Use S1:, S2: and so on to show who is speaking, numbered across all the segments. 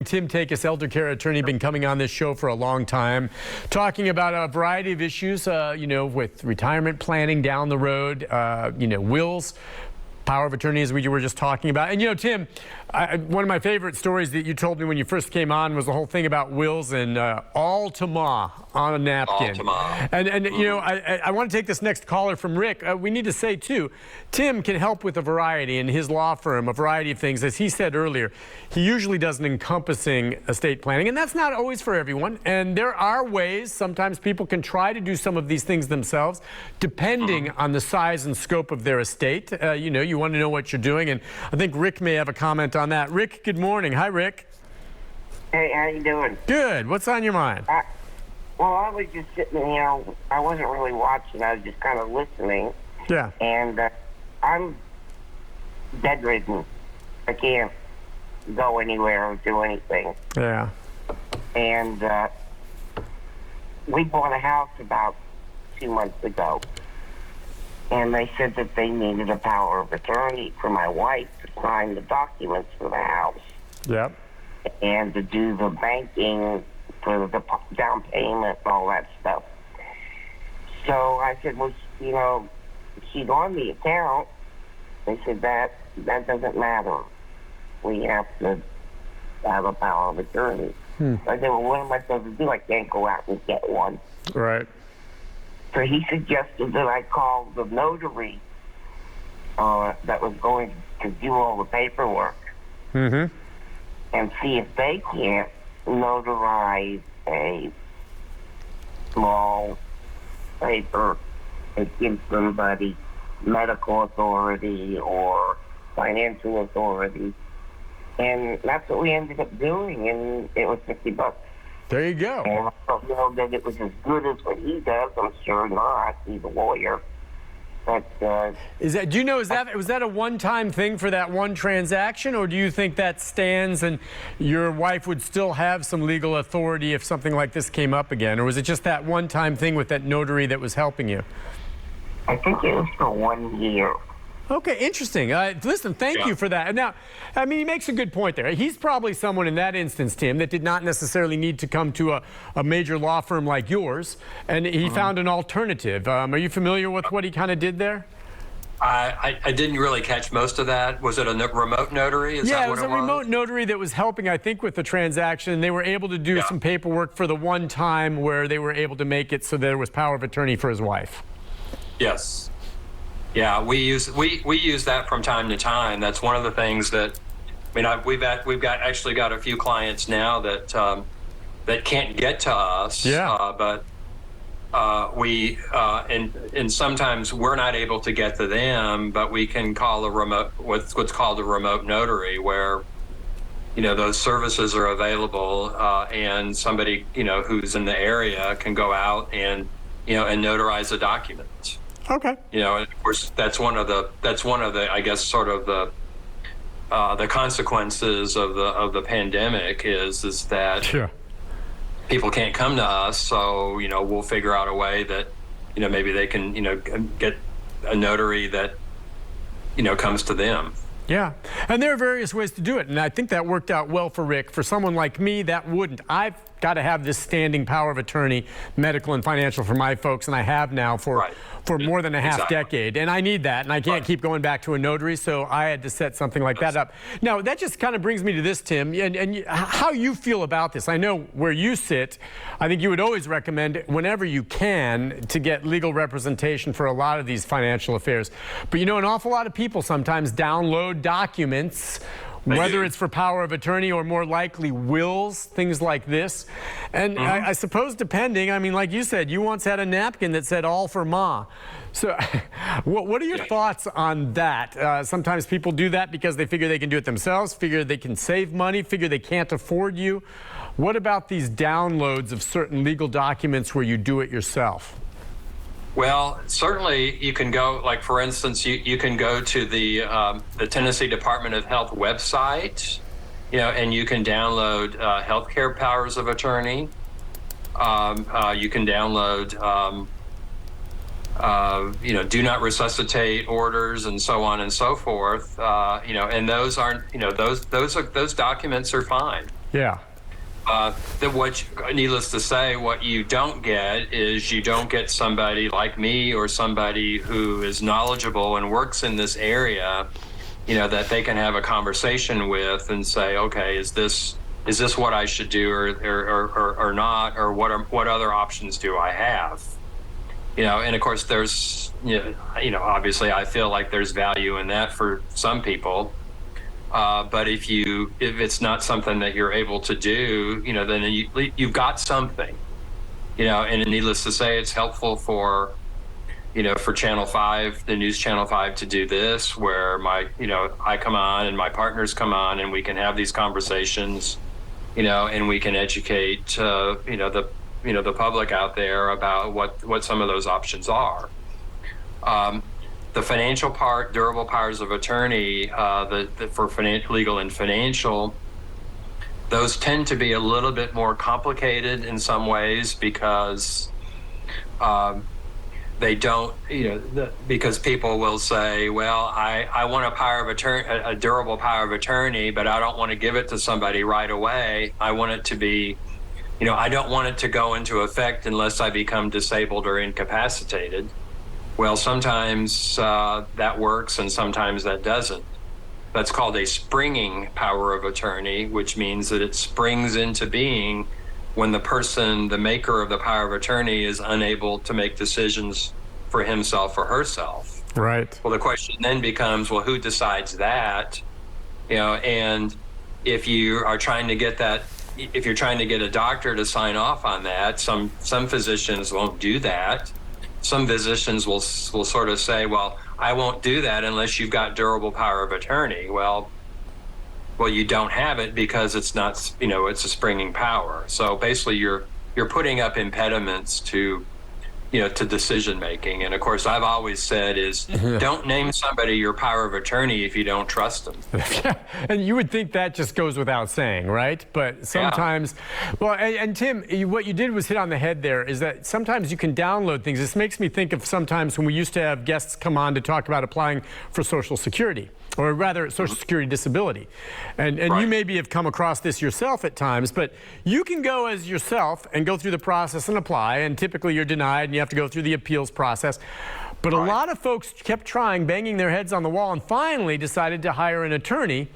S1: Tim Takacs, elder care attorney, been coming on this show for a long time, talking about a variety of issues, with retirement planning down the road, wills, power of attorney, as we were just talking about. And, Tim, one of my favorite stories that you told me when you first came on was the whole thing about wills and all to ma on a napkin.
S2: All to ma.
S1: And I want to take this next caller from Rick. We need to say, too, Tim can help with a variety in his law firm, a variety of things. As he said earlier, he usually does an encompassing estate planning, and that's not always for everyone. And there are ways, sometimes people can try to do some of these things themselves, depending on the size and scope of their estate. You want to know what you're doing, and I think Rick may have a comment on that. Rick, good morning. Hi, Rick.
S3: Hey, how you doing?
S1: Good. What's on your mind?
S3: Well, I was just sitting, I wasn't really watching. I was just kind of listening.
S1: Yeah.
S3: And I'm bedridden. I can't go anywhere or do anything.
S1: Yeah.
S3: And we bought a house about 2 months ago. And they said that they needed a power of attorney for my wife to sign the documents for the house.
S1: Yep.
S3: And to do the banking for the down payment and all that stuff. So I said, well, she's on the account. They said that doesn't matter. We have to have a power of attorney. I said, well, what am I supposed to do? I can't go out and get one.
S1: Right.
S3: So he suggested that I call the notary that was going to do all the paperwork and see if they can't notarize a small paper that gives somebody medical authority or financial authority. And that's what we ended up doing, and it was $50.
S1: There you go.
S3: And I don't know that it was as good as what he does. I'm sure not. He's a lawyer. But
S1: was that a one-time thing for that one transaction, or do you think that stands and your wife would still have some legal authority if something like this came up again? Or was it just that one-time thing with that notary that was helping you?
S3: I think it was for 1 year.
S1: Okay, interesting. Listen, thank you for that. Now, he makes a good point there. He's probably someone in that instance, Tim, that did not necessarily need to come to a major law firm like yours, and he found an alternative. Are you familiar with what he kind of did there?
S2: I didn't really catch most of that. Was it a remote notary? Is that what it was?
S1: Yeah, it was a remote notary that was helping, I think, with the transaction. They were able to do some paperwork for the one time where they were able to make it so there was power of attorney for his wife. Yes.
S2: Yeah, we use that from time to time. That's one of the things that, we've actually got a few clients now that that can't get to us.
S1: Yeah.
S2: But and sometimes we're not able to get to them, but we can call what's called a remote notary, where those services are available, and somebody who's in the area can go out and and notarize a document.
S1: Okay.
S2: And of course, that's one of the I guess sort of the consequences of the pandemic is that people can't come to us, so we'll figure out a way that maybe they can get a notary that comes to them.
S1: Yeah, and there are various ways to do it, and I think that worked out well for Rick. For someone like me, that wouldn't. I've got to have this standing power of attorney, medical and financial, for my folks, and I have now for more than a half decade, and I need that, and I can't keep going back to a notary, so I had to set something like that up. Now, that just kind of brings me to this, Tim, and how you feel about this. I know where you sit. I think you would always recommend, whenever you can, to get legal representation for a lot of these financial affairs. But an awful lot of people sometimes download documents, whether it's for power of attorney or more likely wills, things like this. And I suppose depending, like you said, you once had a napkin that said all for ma. So what are your thoughts on that? Sometimes people do that because they figure they can do it themselves, figure they can save money, figure they can't afford you. What about these downloads of certain legal documents where you do it yourself?
S2: Well, certainly you can go, like for instance, you can go to the Tennessee Department of Health website, and you can download healthcare powers of attorney. You can download, do not resuscitate orders and so on and so forth. And those aren't, those documents are fine.
S1: Yeah.
S2: Needless to say, what you don't get is you don't get somebody like me or somebody who is knowledgeable and works in this area, that they can have a conversation with and say, okay, is this what I should do or not, or what other options do I have? And of course there's, obviously I feel like there's value in that for some people. But if it's not something that you're able to do, then you've got something, and needless to say, it's helpful for Channel 5, the News Channel 5 to do this, where I come on and my partners come on and we can have these conversations, and we can educate, the public out there about what some of those options are. The financial part, durable powers of attorney, for legal and financial, those tend to be a little bit more complicated in some ways because they don't, because people will say, well, I want a durable power of attorney, but I don't want to give it to somebody right away. I want it to be, I don't want it to go into effect unless I become disabled or incapacitated. Well, sometimes that works and sometimes that doesn't. That's called a springing power of attorney, which means that it springs into being when the maker of the power of attorney is unable to make decisions for himself or herself.
S1: Right.
S2: Well, the question then becomes, well, who decides that? And if you are trying to get a doctor to sign off on that, some physicians won't do that. Some physicians will sort of say, well, I won't do that unless you've got durable power of attorney. Well, you don't have it because it's not, it's a springing power. So basically you're putting up impediments to decision making. And of course, I've always said is don't name somebody your power of attorney if you don't trust them.
S1: And you would think that just goes without saying, right? But sometimes, well, and Tim, what you did was hit on the head there, is that sometimes you can download things. This makes me think of sometimes when we used to have guests come on to talk about applying for Social Security, or rather Social Security disability. And right. You maybe have come across this yourself at times, but you can go as yourself and go through the process and apply, and typically you're denied and you have to go through the appeals process. But right. A lot of folks kept trying, banging their heads on the wall, and finally decided to hire an attorney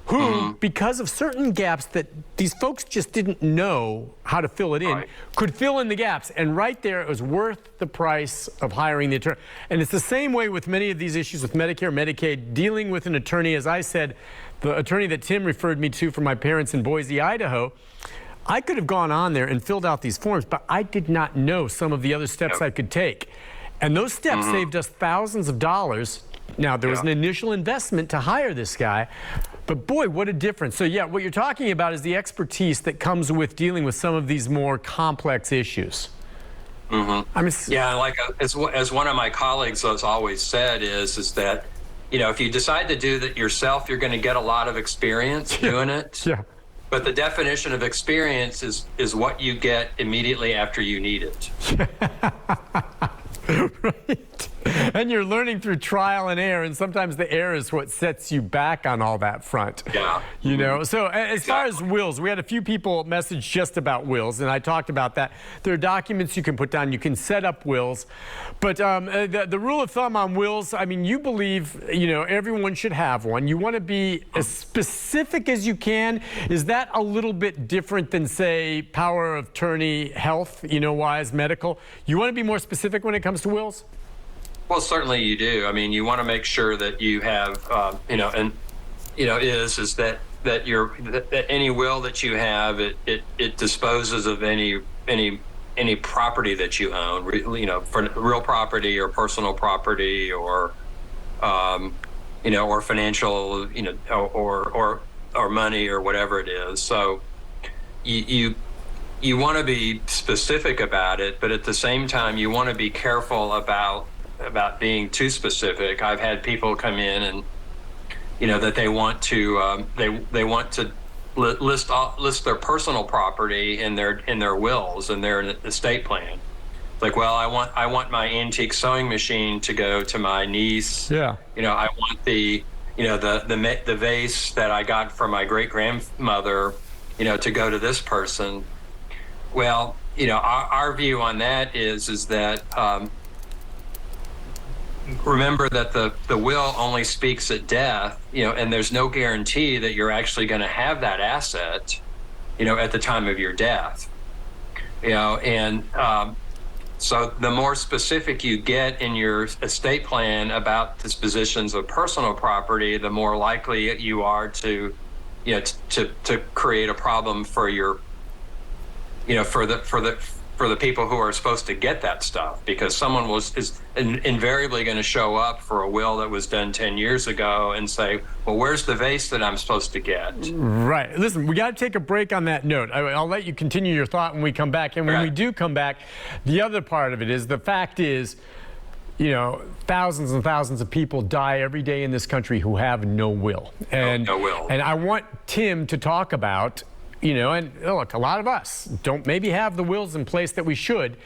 S1: who, because of certain gaps that these folks just didn't know how to fill it in, right. could fill in the gaps. And right there, it was worth the price of hiring the attorney. And it's the same way with many of these issues with Medicare, Medicaid, dealing with an attorney. As I said, the attorney that Tim referred me to for my parents in Boise, Idaho, I could have gone on there and filled out these forms, but I did not know some of the other steps I could take. And those steps saved us thousands of dollars. Now, there was an initial investment to hire this guy, but boy, what a difference. So yeah, what you're talking about is the expertise that comes with dealing with some of these more complex issues. I mean,
S2: yeah, like as one of my colleagues has always said is that, if you decide to do that yourself, you're going to get a lot of experience doing it. Yeah. But the definition of experience is what you get immediately after you need it.
S1: Right. And you're learning through trial and error, and sometimes the error is what sets you back on all that front.
S2: Yeah.
S1: So as far as wills, we had a few people message just about wills, and I talked about that. There are documents you can put down. You can set up wills. But the rule of thumb on wills, I mean, you believe, everyone should have one. You want to be as specific as you can. Is that a little bit different than, say, power of attorney, health, wise, medical? You want to be more specific when it comes to wills?
S2: Well, certainly you do. I mean, you want to make sure that you have, that any will that you have, it disposes of any property that you own, for real property or personal property or, or financial, or money or whatever it is. So you want to be specific about it, but at the same time, you want to be careful about being too specific. I've had people come in and that they want to list their personal property in their wills and their estate plan. Like, well, I want my antique sewing machine to go to my niece. Yeah. I want the vase that I got from my great grandmother, to go to this person. Well, our view on that is that remember that the will only speaks at death, and there's no guarantee that you're actually going to have that asset, at the time of your death, and so the more specific you get in your estate plan about dispositions of personal property, the more likely you are to, to create a problem for your, for the people who are supposed to get that stuff, because someone is invariably going to show up for a will that was done 10 years ago and say, well, where's the vase that I'm supposed to get?
S1: Right. Listen, we got to take a break on that note. I'll let you continue your thought when we come back. And when we do come back, the other part of it is, the fact is, thousands and thousands of people die every day in this country who have no will. And,
S2: no will.
S1: And I want Tim to talk about, and look, a lot of us don't maybe have the wills in place that we should.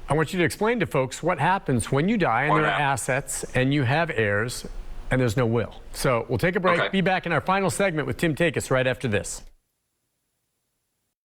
S1: I want you to explain to folks what happens when you die and there are assets and you have heirs and there's no will. So we'll take a break, be back in our final segment with Tim Takacs right after this.